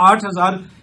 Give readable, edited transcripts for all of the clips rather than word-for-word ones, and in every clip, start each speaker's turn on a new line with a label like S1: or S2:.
S1: 8,000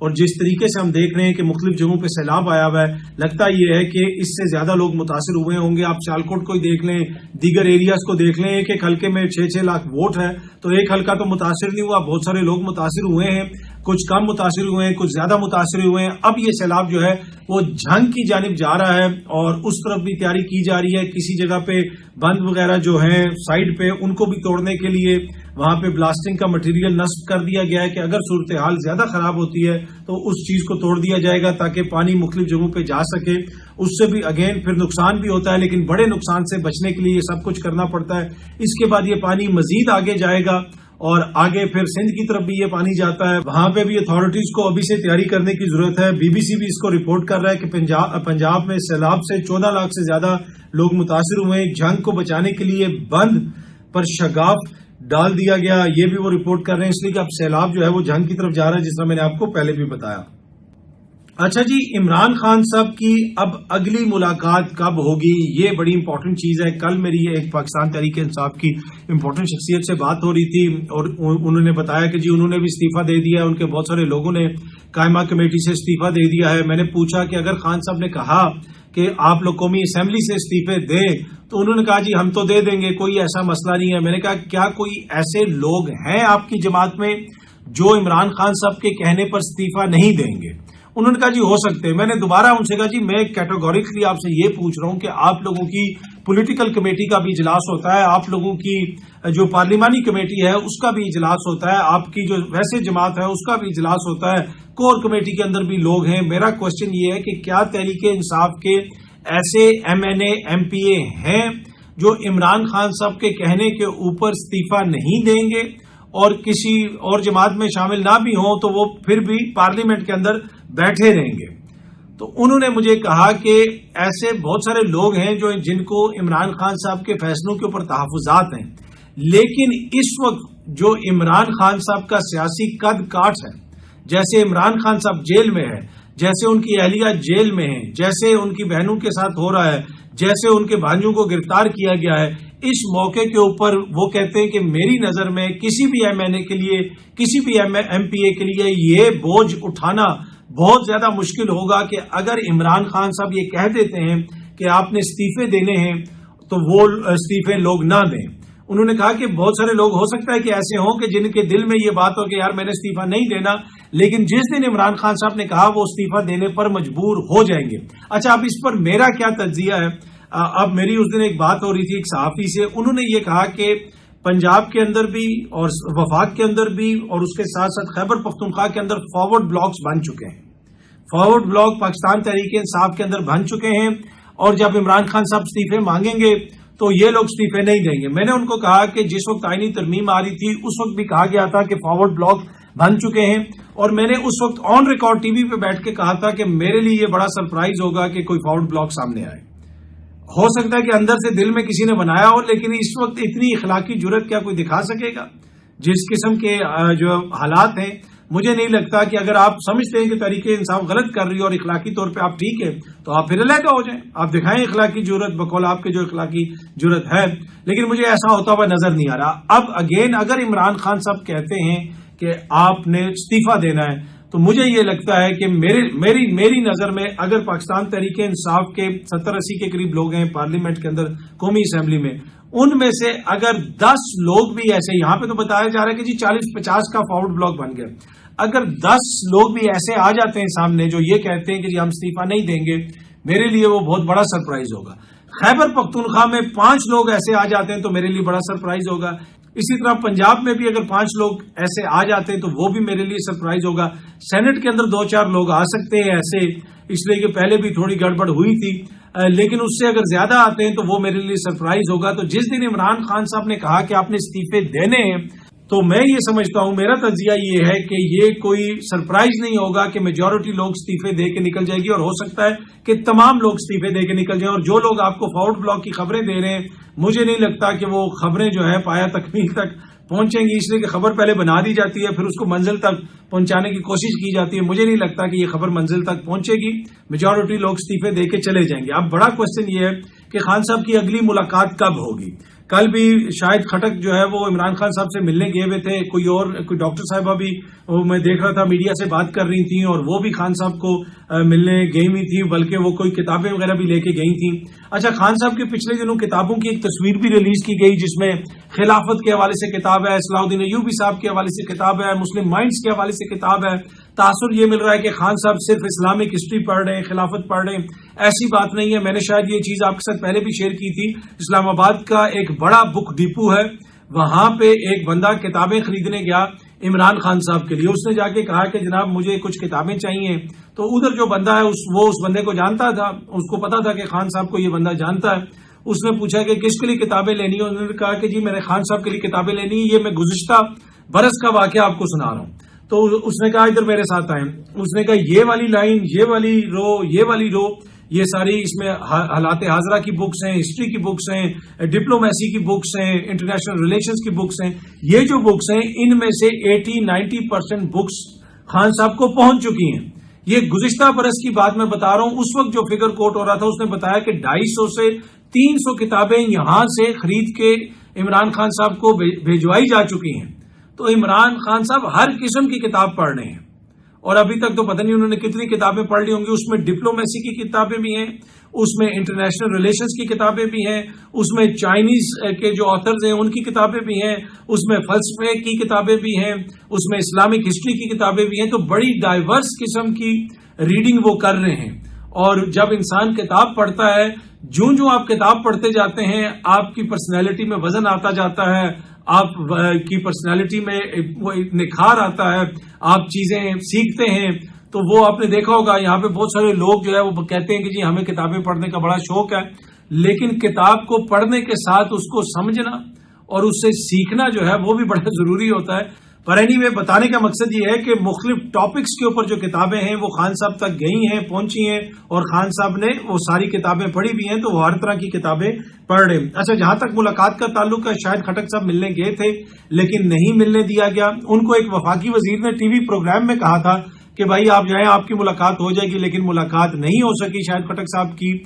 S1: اور جس طریقے سے ہم دیکھ رہے ہیں کہ مختلف جگہوں پہ سیلاب آیا ہوا ہے، لگتا یہ ہے کہ اس سے زیادہ لوگ متاثر ہوئے ہوں گے۔ آپ سیالکوٹ کو ہی دیکھ لیں، دیگر ایریاز کو دیکھ لیں، ایک حلقے میں 6-6 لاکھ ووٹ ہے، تو ایک حلقہ تو متاثر نہیں ہوا، بہت سارے لوگ متاثر ہوئے ہیں، کچھ کم متاثر ہوئے ہیں، کچھ زیادہ متاثر ہوئے ہیں۔ اب یہ سیلاب جو ہے وہ جھنگ کی جانب جا رہا ہے اور اس طرف بھی تیاری کی جا رہی ہے۔ کسی جگہ پہ بند وغیرہ جو ہیں سائڈ پہ، ان کو بھی توڑنے کے لیے وہاں پہ بلاسٹنگ کا مٹیریل نصب کر دیا گیا ہے کہ اگر صورتحال زیادہ خراب ہوتی ہے تو اس چیز کو توڑ دیا جائے گا تاکہ پانی مختلف جگہوں پہ جا سکے۔ اس سے بھی اگین پھر نقصان بھی ہوتا ہے، لیکن بڑے نقصان سے بچنے کے لیے یہ سب کچھ کرنا پڑتا ہے۔ اس کے بعد یہ پانی مزید آگے جائے گا اور آگے پھر سندھ کی طرف بھی یہ پانی جاتا ہے، وہاں پہ بھی اتھارٹیز کو ابھی سے تیاری کرنے کی ضرورت ہے۔ بی بی سی بھی اس کو رپورٹ کر رہا ہے کہ پنجاب میں سیلاب سے 14 لاکھ سے زیادہ لوگ متاثر ہوئے ہیں۔ جنگ کو بچانے کے لیے بند پر شگاف ڈال دیا گیا، یہ بھی وہ رپورٹ کر رہے ہیں، اس لیے کہ اب سیلاب جو ہے وہ جنگ کی طرف جا رہا ہے، جس طرح میں نے آپ کو پہلے بھی بتایا۔ اچھا جی، عمران خان صاحب کی اب اگلی ملاقات کب ہوگی، یہ بڑی امپورٹنٹ چیز ہے۔ کل میری ایک پاکستان تحریک انصاف کی امپورٹنٹ شخصیت سے بات ہو رہی تھی اور انہوں نے بتایا کہ جی انہوں نے بھی استعفیٰ دے دیا ہے، ان کے بہت سارے لوگوں نے قائمہ کمیٹی سے استعفیٰ دے دیا ہے۔ میں نے پوچھا کہ اگر خان صاحب نے کہا کہ آپ لوگ قومی اسمبلی سے استعفے دیں تو انہوں نے کہا جی ہم تو دے دیں گے، کوئی ایسا مسئلہ نہیں ہے۔ میں نے کہا کیا کوئی ایسے لوگ ہیں آپ کی جماعت میں جو عمران خان صاحب کے کہنے پر استعفیٰ نہیں دیں گے؟ انہوں نے کہا جی ہو سکتے ہیں۔ میں نے دوبارہ ان سے کہا جی میں کیٹیگوریکلی آپ سے یہ پوچھ رہا ہوں کہ آپ لوگوں کی پولیٹیکل کمیٹی کا بھی اجلاس ہوتا ہے، آپ لوگوں کی جو پارلیمانی کمیٹی ہے اس کا بھی اجلاس ہوتا ہے، آپ کی جو ویسے جماعت ہے اس کا بھی اجلاس ہوتا ہے، کور کمیٹی کے اندر بھی لوگ ہیں۔ میرا کوشچن یہ ہے کہ کیا تحریک انصاف کے ایسے M N A M P A ہیں جو عمران خان صاحب کے کہنے کے اوپر استعفیٰ نہیں دیں گے اور کسی اور جماعت میں شامل نہ بھی ہوں تو وہ پھر بھی پارلیمنٹ کے اندر بیٹھے رہیں گے؟ تو انہوں نے مجھے کہا کہ ایسے بہت سارے لوگ ہیں جن کو عمران خان صاحب کے فیصلوں کے اوپر تحفظات ہیں، لیکن اس وقت جو عمران خان صاحب کا سیاسی قد کاٹ ہے، جیسے عمران خان صاحب جیل میں ہے، جیسے ان کی اہلیہ جیل میں ہیں، جیسے ان کی بہنوں کے ساتھ ہو رہا ہے، جیسے ان کے بھانجوں کو گرفتار کیا گیا ہے، اس موقع کے اوپر وہ کہتے ہیں کہ میری نظر میں کسی بھی ایم این اے کے لیے، کسی بھی ایم پی اے کے لیے یہ بوجھ اٹھانا بہت زیادہ مشکل ہوگا کہ اگر عمران خان صاحب یہ کہہ دیتے ہیں کہ آپ نے استعفے دینے ہیں تو وہ استعفے لوگ نہ دیں۔ انہوں نے کہا کہ بہت سارے لوگ ہو سکتا ہے کہ ایسے ہوں کہ جن کے دل میں یہ بات ہو کہ یار میں نے استعفیٰ نہیں دینا، لیکن جس دن عمران خان صاحب نے کہا وہ استعفیٰ دینے پر مجبور ہو جائیں گے۔ اچھا، اب اس پر میرا کیا تجزیہ ہے؟ اب میری اس دن ایک بات ہو رہی تھی ایک صحافی سے، انہوں نے یہ کہا کہ پنجاب کے اندر بھی اور وفاق کے اندر بھی اور اس کے ساتھ ساتھ خیبر پختونخوا کے اندر فارورڈ بلاکس بن چکے ہیں، فارورڈ بلاک پاکستان تحریک انصاف کے اندر بن چکے ہیں، اور جب عمران خان صاحب استعفے مانگیں گے تو یہ لوگ استعفے نہیں دیں گے۔ میں نے ان کو کہا کہ جس وقت آئینی ترمیم آ رہی تھی اس وقت بھی کہا گیا تھا کہ فارورڈ بلاک بن چکے ہیں، اور میں نے اس وقت آن ریکارڈ ٹی وی پہ بیٹھ کے کہا تھا کہ میرے لیے یہ بڑا سرپرائز ہوگا کہ کوئی فارورڈ بلاک سامنے آئے۔ ہو سکتا ہے کہ اندر سے دل میں کسی نے بنایا ہو، لیکن اس وقت اتنی اخلاقی جرت کیا کوئی دکھا سکے گا؟ جس قسم کے جو حالات ہیں، مجھے نہیں لگتا کہ اگر آپ سمجھتے ہیں کہ تحریک انصاف غلط کر رہی ہے اور اخلاقی طور پہ آپ ٹھیک ہے تو آپ پھر علیحدہ ہو جائیں، آپ دکھائیں اخلاقی جرت بقول آپ کے جو اخلاقی جرت ہے، لیکن مجھے ایسا ہوتا ہوا نظر نہیں آ رہا۔ اب اگین اگر عمران خان صاحب کہتے ہیں کہ آپ نے استعفیٰ دینا ہے تو مجھے یہ لگتا ہے کہ میری نظر میں اگر پاکستان تحریک انصاف کے 70-80 کے قریب لوگ ہیں پارلیمنٹ کے اندر قومی اسمبلی میں، ان میں سے اگر 10 لوگ بھی ایسے، یہاں پہ تو بتایا جا رہا ہے کہ جی 40-50 کا فارورڈ بلاک بن گیا، اگر 10 لوگ بھی ایسے آ جاتے ہیں سامنے جو یہ کہتے ہیں کہ جی ہم استعفیٰ نہیں دیں گے، میرے لیے وہ بہت بڑا سرپرائز ہوگا۔ خیبر پختونخوا میں 5 لوگ ایسے آ جاتے ہیں تو میرے لیے بڑا سرپرائز ہوگا۔ اسی طرح پنجاب میں بھی اگر 5 لوگ ایسے آ جاتے ہیں تو وہ بھی میرے لیے سرپرائز ہوگا۔ سینٹ کے اندر 2-4 لوگ آ سکتے ہیں ایسے، اس لیے کہ پہلے بھی تھوڑی گڑبڑ ہوئی تھی، لیکن اس سے اگر زیادہ آتے ہیں تو وہ میرے لیے سرپرائز ہوگا۔ تو جس دن عمران خان صاحب نے کہا کہ آپ نے استعفے دینے ہیں تو میں یہ سمجھتا ہوں، میرا تجزیہ یہ ہے کہ یہ کوئی سرپرائز نہیں ہوگا کہ میجورٹی لوگ استعفے دے کے نکل جائے گی، اور ہو سکتا ہے کہ تمام لوگ استعفے دے کے نکل جائیں، اور جو لوگ آپ کو فارورڈ بلاک کی خبریں دے رہے ہیں مجھے نہیں لگتا کہ وہ خبریں جو ہے پایا تکمیل تک پہنچیں گی، اس لیے کہ خبر پہلے بنا دی جاتی ہے پھر اس کو منزل تک پہنچانے کی کوشش کی جاتی ہے۔ مجھے نہیں لگتا کہ یہ خبر منزل تک پہنچے گی، میجورٹی لوگ استعفے دے کے چلے جائیں گے۔ اب بڑا کوشچن یہ ہے کہ خان صاحب کی اگلی ملاقات کب ہوگی؟ کل بھی شاہد خٹک جو ہے وہ عمران خان صاحب سے ملنے گئے ہوئے تھے، کوئی ڈاکٹر صاحبہ بھی میں دیکھ رہا تھا میڈیا سے بات کر رہی تھیں، اور وہ بھی خان صاحب کو ملنے گئی ہوئی تھی، بلکہ وہ کوئی کتابیں وغیرہ بھی لے کے گئی تھیں۔ اچھا، خان صاحب کے پچھلے دنوں کتابوں کی ایک تصویر بھی ریلیز کی گئی، جس میں خلافت کے حوالے سے کتاب ہے، صلاح الدین ایوبی صاحب کے حوالے سے کتاب ہے، مسلم مائنڈز کے حوالے سے کتاب ہے۔ تاثر یہ مل رہا ہے کہ خان صاحب صرف اسلامک ہسٹری پڑھ رہے ہیں، خلافت پڑھ رہے ہیں۔ ایسی بات نہیں ہے، میں نے شاید یہ چیز آپ کے ساتھ پہلے بھی شیئر کی تھی۔ اسلام آباد کا ایک بڑا بک ڈپو ہے، وہاں پہ ایک بندہ کتابیں خریدنے گیا عمران خان صاحب کے لیے۔ اس نے جا کے کہا کہ جناب مجھے کچھ کتابیں چاہیے، تو ادھر جو بندہ ہے وہ اس بندے کو جانتا تھا، اس کو پتا تھا کہ خان صاحب کو یہ بندہ جانتا ہے۔ اس نے پوچھا کہ کس کے لیے کتابیں لینی ہے، انہوں نے کہا کہ جی میں نے خان صاحب کے لیے کتابیں لینی ہے، یہ میں گزشتہ برس کا واقعہ آپ کو سنا رہا ہوں۔ تو اس نے کہا ادھر میرے ساتھ آئیں۔ اس نے کہا یہ والی لائن، یہ والی رو، یہ والی رو، یہ ساری اس میں حالات حاضرہ کی بکس ہیں، ہسٹری کی بکس ہیں، ڈپلومیسی کی بکس ہیں، انٹرنیشنل ریلیشنز کی بکس ہیں۔ یہ جو بکس ہیں ان میں سے 80-90% بکس خان صاحب کو پہنچ چکی ہیں۔ یہ گزشتہ برس کی بات میں بتا رہا ہوں، اس وقت جو فگر کوٹ ہو رہا تھا اس نے بتایا کہ 250 سے 300 کتابیں یہاں سے خرید کے عمران خان صاحب کو بھیجوائی جا چکی ہیں۔ تو عمران خان صاحب ہر قسم کی کتاب پڑھ رہے ہیں، اور ابھی تک تو پتہ نہیں انہوں نے کتنی کتابیں پڑھ لی ہوں گی۔ اس میں ڈپلومیسی کی کتابیں بھی ہیں، اس میں انٹرنیشنل ریلیشنز کی کتابیں بھی ہیں، اس میں چائنیز کے جو آتھرز ہیں ان کی کتابیں بھی ہیں، اس میں فلسفے کی کتابیں بھی ہیں، اس میں اسلامک ہسٹری کی کتابیں بھی ہیں۔ تو بڑی ڈائیورس قسم کی ریڈنگ وہ کر رہے ہیں۔ اور جب انسان کتاب پڑھتا ہے، جو آپ کتاب پڑھتے جاتے ہیں آپ کی پرسنالٹی میں وزن آتا جاتا ہے، آپ کی پرسنالٹی میں وہ نکھار آتا ہے، آپ چیزیں سیکھتے ہیں۔ تو وہ آپ نے دیکھا ہوگا یہاں پہ بہت سارے لوگ جو ہے وہ کہتے ہیں کہ جی ہمیں کتابیں پڑھنے کا بڑا شوق ہے، لیکن کتاب کو پڑھنے کے ساتھ اس کو سمجھنا اور اس سے سیکھنا جو ہے وہ بھی بڑا ضروری ہوتا ہے۔ پر اینی وے بتانے کا مقصد یہ ہے کہ مختلف ٹاپکس کے اوپر جو کتابیں ہیں وہ خان صاحب تک گئی ہیں، پہنچی ہیں، اور خان صاحب نے وہ ساری کتابیں پڑھی بھی ہیں، تو وہ ہر طرح کی کتابیں پڑھ رہے ہیں۔ اچھا، جہاں تک ملاقات کا تعلق ہے، شاید خٹک صاحب ملنے گئے تھے لیکن نہیں ملنے دیا گیا۔ ان کو ایک وفاقی وزیر نے ٹی وی پروگرام میں کہا تھا کہ بھائی آپ جائیں، آپ کی ملاقات ہو جائے گی، لیکن ملاقات نہیں ہو سکی شاید خٹک صاحب کی۔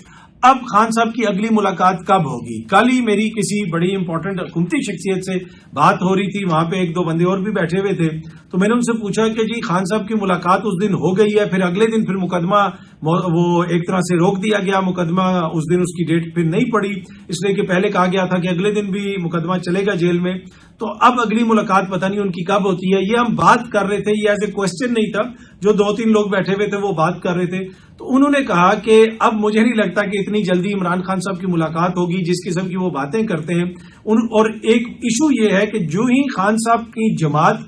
S1: اب خان صاحب کی اگلی ملاقات کب ہوگی؟ کل ہی میری کسی بڑی امپورٹنٹ حکومتی شخصیت سے بات ہو رہی تھی، وہاں پہ ایک دو بندے اور بھی بیٹھے ہوئے تھے، تو میں نے ان سے پوچھا کہ جی خان صاحب کی ملاقات اس دن ہو گئی ہے، پھر اگلے دن پھر مقدمہ وہ ایک طرح سے روک دیا گیا، مقدمہ اس دن اس کی ڈیٹ پھر نہیں پڑی، اس لیے کہ پہلے کہا گیا تھا کہ اگلے دن بھی مقدمہ چلے گا جیل میں۔ تو اب اگلی ملاقات پتہ نہیں ان کی کب ہوتی ہے۔ یہ ہم بات کر رہے تھے، یہ ایز اے کوشچن نہیں تھا، جو 2-3 لوگ بیٹھے ہوئے تھے وہ بات کر رہے تھے، تو انہوں نے کہا کہ اب مجھے نہیں لگتا کہ اتنی جلدی عمران خان صاحب کی ملاقات ہوگی جس قسم کی وہ باتیں کرتے ہیں۔ اور ایک ایشو یہ ہے کہ جو ہی خان صاحب کی جماعت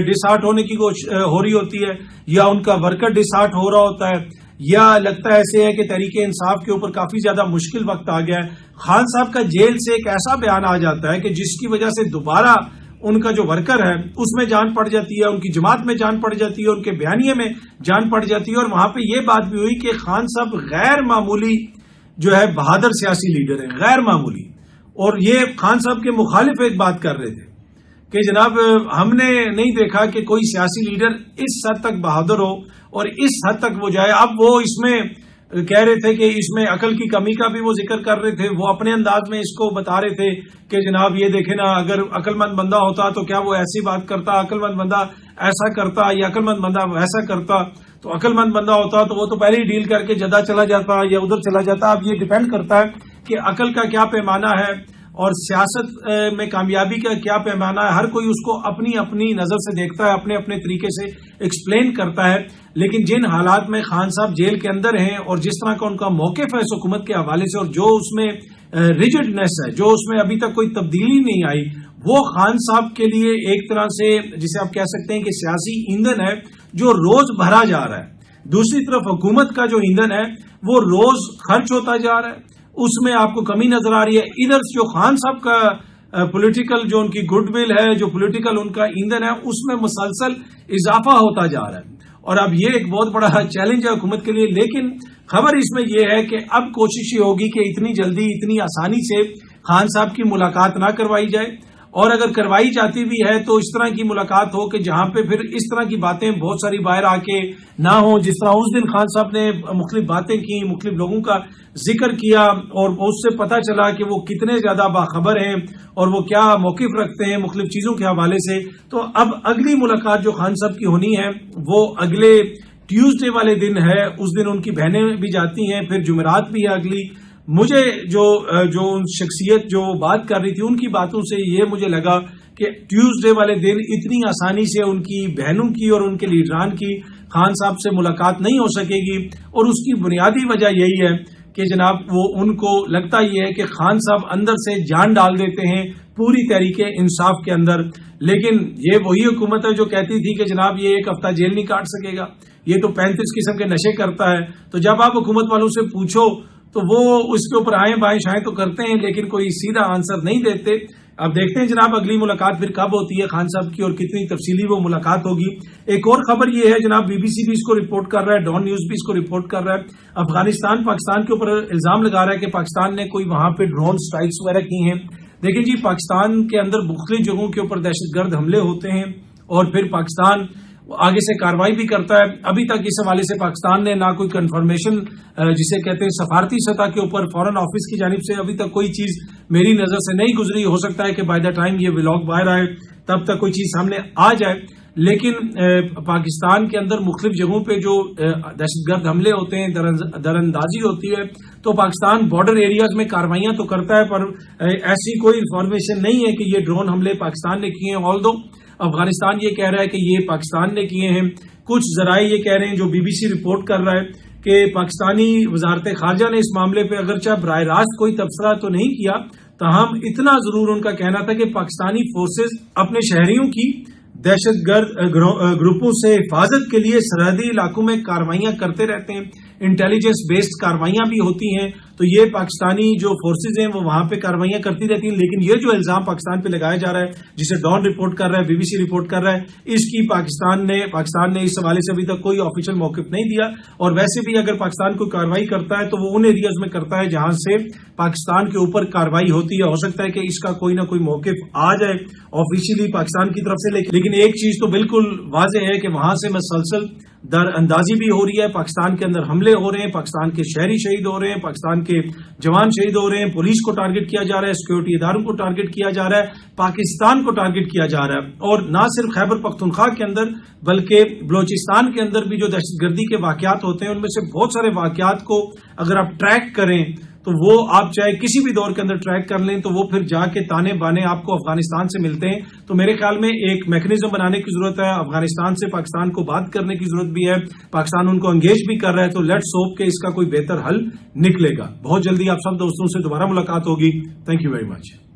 S1: ڈسہارٹ ہونے کی ہو رہی ہوتی ہے، یا ان کا ورکر ڈسہارٹ ہو رہا ہوتا ہے، یا لگتا ہے ایسے ہے کہ تحریک انصاف کے اوپر کافی زیادہ مشکل وقت آ گیا ہے، خان صاحب کا جیل سے ایک ایسا بیان آ جاتا ہے کہ جس کی وجہ سے دوبارہ ان کا جو ورکر ہے اس میں جان پڑ جاتی ہے، ان کی جماعت میں جان پڑ جاتی ہے، ان کے بیانیے میں جان پڑ جاتی ہے۔ اور وہاں پہ یہ بات بھی ہوئی کہ خان صاحب غیر معمولی جو ہے بہادر سیاسی لیڈر ہیں، غیر معمولی۔ اور یہ خان صاحب کے مخالف ایک بات کر رہے تھے کہ جناب ہم نے نہیں دیکھا کہ کوئی سیاسی لیڈر اس حد تک بہادر ہو اور اس حد تک وہ جائے۔ اب وہ اس میں کہہ رہے تھے کہ اس میں عقل کی کمی کا بھی وہ ذکر کر رہے تھے، وہ اپنے انداز میں اس کو بتا رہے تھے کہ جناب یہ دیکھیں نا، اگر عقل مند بندہ ہوتا تو کیا وہ ایسی بات کرتا، عقل مند بندہ ایسا کرتا یا عقل مند بندہ ویسا کرتا، تو عقل مند بندہ ہوتا تو وہ تو پہلے ہی ڈیل کر کے جدہ چلا جاتا یا ادھر چلا جاتا۔ اب یہ ڈیپینڈ کرتا ہے کہ عقل کا کیا پیمانہ ہے اور سیاست میں کامیابی کا کیا پیمانہ ہے۔ ہر کوئی اس کو اپنی اپنی نظر سے دیکھتا ہے، اپنے اپنے طریقے سے ایکسپلین کرتا ہے۔ لیکن جن حالات میں خان صاحب جیل کے اندر ہیں اور جس طرح کا ان کا موقف ہے اس حکومت کے حوالے سے، اور جو اس میں ریجڈنس ہے، جو اس میں ابھی تک کوئی تبدیلی نہیں آئی، وہ خان صاحب کے لیے ایک طرح سے جسے آپ کہہ سکتے ہیں کہ سیاسی ایندھن ہے جو روز بھرا جا رہا ہے۔ دوسری طرف حکومت کا جو ایندھن ہے وہ روز خرچ ہوتا جا رہا ہے، اس میں آپ کو کمی نظر آ رہی ہے۔ ادھر جو خان صاحب کا پولیٹیکل جو ان کی گڈ ول ہے، جو پولیٹیکل ان کا ایندھن ہے، اس میں مسلسل اضافہ ہوتا جا رہا ہے، اور اب یہ ایک بہت بڑا چیلنج ہے حکومت کے لیے۔ لیکن خبر اس میں یہ ہے کہ اب کوشش یہ ہوگی کہ اتنی جلدی اتنی آسانی سے خان صاحب کی ملاقات نہ کروائی جائے، اور اگر کروائی جاتی بھی ہے تو اس طرح کی ملاقات ہو کہ جہاں پہ پھر اس طرح کی باتیں بہت ساری باہر آ کے نہ ہوں، جس طرح اس دن خان صاحب نے مختلف باتیں کی، مختلف لوگوں کا ذکر کیا اور اس سے پتہ چلا کہ وہ کتنے زیادہ باخبر ہیں اور وہ کیا موقف رکھتے ہیں مختلف چیزوں کے حوالے سے۔ تو اب اگلی ملاقات جو خان صاحب کی ہونی ہے وہ اگلے ٹیوزڈے والے دن ہے، اس دن ان کی بہنیں بھی جاتی ہیں، پھر جمعرات بھی ہے اگلی۔ مجھے جو شخصیت جو بات کر رہی تھی ان کی باتوں سے یہ مجھے لگا کہ ٹیوزڈے والے دن اتنی آسانی سے ان کی بہنوں کی اور ان کے لیڈران کی خان صاحب سے ملاقات نہیں ہو سکے گی، اور اس کی بنیادی وجہ یہی ہے کہ جناب وہ ان کو لگتا یہ ہے کہ خان صاحب اندر سے جان ڈال دیتے ہیں پوری تحریک انصاف کے اندر، لیکن یہ وہی حکومت ہے جو کہتی تھی کہ جناب یہ ایک ہفتہ جیل نہیں کاٹ سکے گا، یہ تو 35 قسم کے نشے کرتا ہے۔ تو جب آپ حکومت والوں سے پوچھو تو وہ اس کے اوپر آئیں بائیں شائیں تو کرتے ہیں لیکن کوئی سیدھا آنسر نہیں دیتے۔ اب دیکھتے ہیں جناب اگلی ملاقات پھر کب ہوتی ہے خان صاحب کی اور کتنی تفصیلی وہ ملاقات ہوگی۔ ایک اور خبر یہ ہے جناب بی بی سی بھی اس کو رپورٹ کر رہا ہے، ڈان نیوز بھی اس کو رپورٹ کر رہا ہے، افغانستان پاکستان کے اوپر الزام لگا رہا ہے کہ پاکستان نے کوئی وہاں پہ ڈرون سٹرائکس وغیرہ کی ہیں۔ دیکھیں جی پاکستان کے اندر مختلف جگہوں کے اوپر دہشت گرد حملے ہوتے ہیں اور پھر پاکستان آگے سے کارروائی بھی کرتا ہے۔ ابھی تک اس حوالے سے پاکستان نے نہ کوئی کنفرمیشن جسے کہتے ہیں سفارتی سطح کے اوپر فورن آفس کی جانب سے ابھی تک کوئی چیز میری نظر سے نہیں گزری، ہو سکتا ہے کہ بائی دا ٹائم یہ ولاگ باہر آئے تب تک کوئی چیز سامنے آ جائے، لیکن پاکستان کے اندر مختلف جگہوں پہ جو دہشت گرد حملے ہوتے ہیں، دراندازی ہوتی ہے، تو پاکستان بارڈر ایریاز میں کاروائیاں تو کرتا ہے پر ایسی کوئی انفارمیشن نہیں ہے کہ یہ ڈرون حملے پاکستان نے کیے ہیں۔ آلدو افغانستان یہ کہہ رہا ہے کہ یہ پاکستان نے کیے ہیں، کچھ ذرائع یہ کہہ رہے ہیں جو بی بی سی رپورٹ کر رہا ہے کہ پاکستانی وزارت خارجہ نے اس معاملے پہ اگرچہ براہ راست کوئی تبصرہ تو نہیں کیا، تاہم اتنا ضرور ان کا کہنا تھا کہ پاکستانی فورسز اپنے شہریوں کی دہشت گرد گروپوں سے حفاظت کے لیے سرحدی علاقوں میں کاروائیاں کرتے رہتے ہیں، انٹیلیجنس بیسڈ کاروائیاں بھی ہوتی ہیں، تو یہ پاکستانی جو فورسز ہیں وہ وہاں پہ کاروائیاں کرتی رہتی ہیں۔ لیکن یہ جو الزام پاکستان پہ لگایا جا رہا ہے جسے ڈان رپورٹ کر رہا ہے، بی بی سی رپورٹ کر رہا ہے، اس کی پاکستان نے اس حوالے سے ابھی تک کوئی آفیشیل موقف نہیں دیا، اور ویسے بھی اگر پاکستان کوئی کارروائی کرتا ہے تو وہ ان ایریاز میں کرتا ہے جہاں سے پاکستان کے اوپر کارروائی ہوتی ہے۔ ہو سکتا ہے کہ اس کا کوئی نہ کوئی موقف آ جائے آفیشیلی پاکستان کی طرف سے، لیکن ایک چیز تو بالکل واضح ہے کہ وہاں سے مسلسل در اندازی بھی ہو رہی ہے، پاکستان کے اندر حملے ہو رہے ہیں، پاکستان کے شہری شہید ہو رہے ہیں، پاکستان کے جوان شہید ہو رہے ہیں، پولیس کو ٹارگٹ کیا جا رہا ہے، سیکورٹی اداروں کو ٹارگٹ کیا جا رہا ہے، پاکستان کو ٹارگٹ کیا جا رہا ہے۔ اور نہ صرف خیبر پختونخوا کے اندر بلکہ بلوچستان کے اندر بھی جو دہشت گردی کے واقعات ہوتے ہیں ان میں سے بہت سارے واقعات کو اگر آپ ٹریک کریں تو وہ آپ چاہے کسی بھی دور کے اندر ٹریک کر لیں تو وہ پھر جا کے تانے بانے آپ کو افغانستان سے ملتے ہیں۔ تو میرے خیال میں ایک میکنزم بنانے کی ضرورت ہے، افغانستان سے پاکستان کو بات کرنے کی ضرورت بھی ہے، پاکستان ان کو انگیج بھی کر رہا ہے، تو لیٹس ہوپ کہ اس کا کوئی بہتر حل نکلے گا۔ بہت جلدی آپ سب دوستوں سے دوبارہ ملاقات ہوگی۔ Thank you very much.